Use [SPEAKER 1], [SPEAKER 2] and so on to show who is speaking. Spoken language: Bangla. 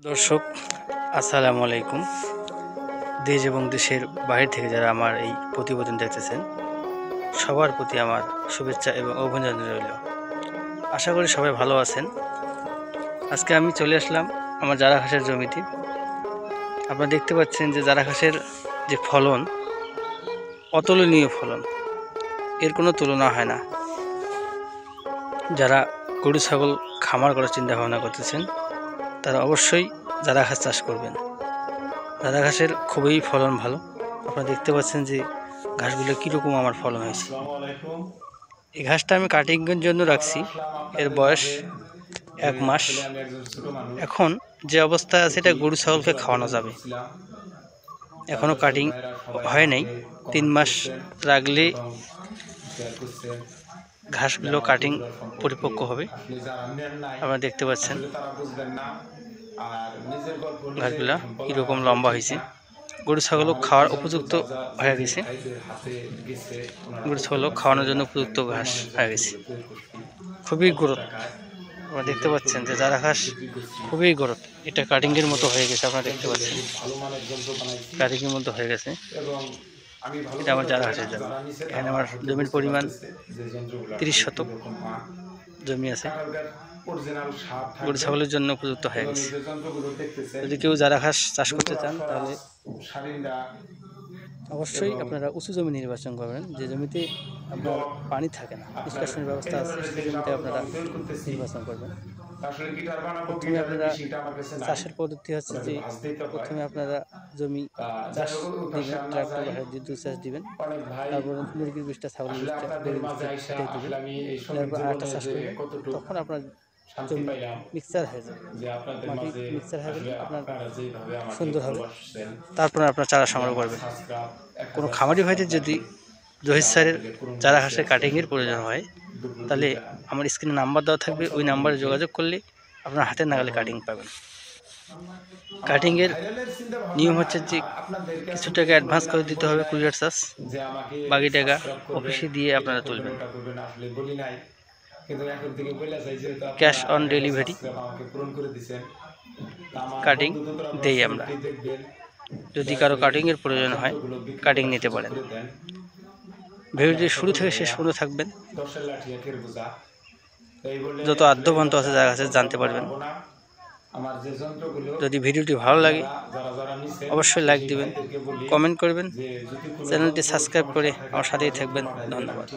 [SPEAKER 1] দর্শক আসসালামু আলাইকুম। দেশ এবং দেশের বাইরে থেকে যারা আমার এই প্রতিবেদন দেখতেছেন সবার প্রতি আমার শুভেচ্ছা এবং অভিনন্দন রইল। আশা করি সবাই ভালো আছেন। আজকে আমি চলে আসলাম আমার জারা ঘাসের জমিতে। আপনারা দেখতে পাচ্ছেন যে জারা ঘাসের যে ফলন, অতুলনীয় ফলন, এর কোনো তুলনা হয় না। যারা গরু ছাগল খামার করার চিন্তা ভাবনা করতেছেন তারা অবশ্যই জারা ঘাস চাষ করবেন। জারা ঘাসের খুবই ফলন ভালো। আপনারা দেখতে পাচ্ছেন যে ঘাসগুলো কীরকম আমার ফলন হয়েছে। এই ঘাসটা আমি কাটিংয়ের জন্য রাখছি। এর বয়স 1 মাস। এখন যে অবস্থা আছে এটা গরু ছাগলকে খাওয়ানো যাবে। এখনও কাটিং হয় নাই। 3 মাস রাখলে ঘাসগুলো কাটিং পরিপক্ক হবে। আপনারা দেখতে পাচ্ছেন ঘাসগুলা কীরকম লম্বা হয়েছে। গরু ছাগলও খাওয়ার উপযুক্ত হয়ে গেছে। গরু ছাগলও খাওয়ানোর জন্য উপযুক্ত ঘাস হয়ে গেছে। খুবই গ্রোথ। আপনারা দেখতে পাচ্ছেন যে জারা ঘাস খুবই গ্রোথ। এটা কাটিংয়ের মতো হয়ে গেছে। আপনারা দেখতে পাচ্ছেন কাটিংয়ের মতো হয়ে গেছে। এটা আমার জারা ঘাসের জন্য। এখানে আমার জমির পরিমাণ 30 শতক জমি আছে। গরু ছাগলের জন্য উপযুক্ত হয়ে গেছে। যদি কেউ জারা ঘাস চাষ করতে চান তাহলে অবশ্যই আপনারা উঁচু জমি নির্বাচন করবেন। যে জমিতে আপনার পানি থাকে না, নিষ্কাশনের ব্যবস্থা আছে, সেই জমিতে আপনারা নির্বাচন করবেন। প্রথমে আপনারা চাষের পদ্ধতি হচ্ছে যে প্রথমে আপনারা জমি চাষ দিবেন, ট্রাক্টর বা বিদ্যুৎ চাষ দিবেন। তারপর মুরগির বীজটা, ছাগলের বীজটা, গরুর বীজটা দিবেন। তারপর আরেকটা চাষ করবেন। তখন আপনার জমি মিক্সচার হয়ে যাবে। মাটি মিক্সচার হয়ে গেলে আপনার সুন্দর হবে। তারপরে আপনার চারা সংগ্রহ করবেন। কোনো খামারি ভাইদের যদি জহির স্যারের জারা ঘাসের কাটিংয়ের প্রয়োজন হয় তাহলে আমার স্ক্রিনে নাম্বার দেওয়া থাকবে। ওই নাম্বারে যোগাযোগ করলে আপনার হাতের নাগালে কাটিং পাবেন। কাটিংয়ের নিয়ম হচ্ছে যে কিছু টাকা অ্যাডভান্স করে দিতে হবে, কুরিয়ার চার্জ। বাকি টাকা অফিসে দিয়ে আপনারা তুলবেন। ক্যাশ অন ডেলিভারি কাটিং দেই আমরা। যদি কারো কাটিংয়ের প্রয়োজন হয় কাটিং নিতে পারেন। ভিডিওটি শুরু থেকে শেষ পর্যন্ত থাকবেন, যত আদ্যবন্ত আছে জায়গা আছে জানতে পারবেন। যদি ভিডিওটি ভালো লাগে অবশ্যই লাইক দিবেন, কমেন্ট করবেন, চ্যানেলটি সাবস্ক্রাইব করে আমার সাথেই থাকবেন। ধন্যবাদ।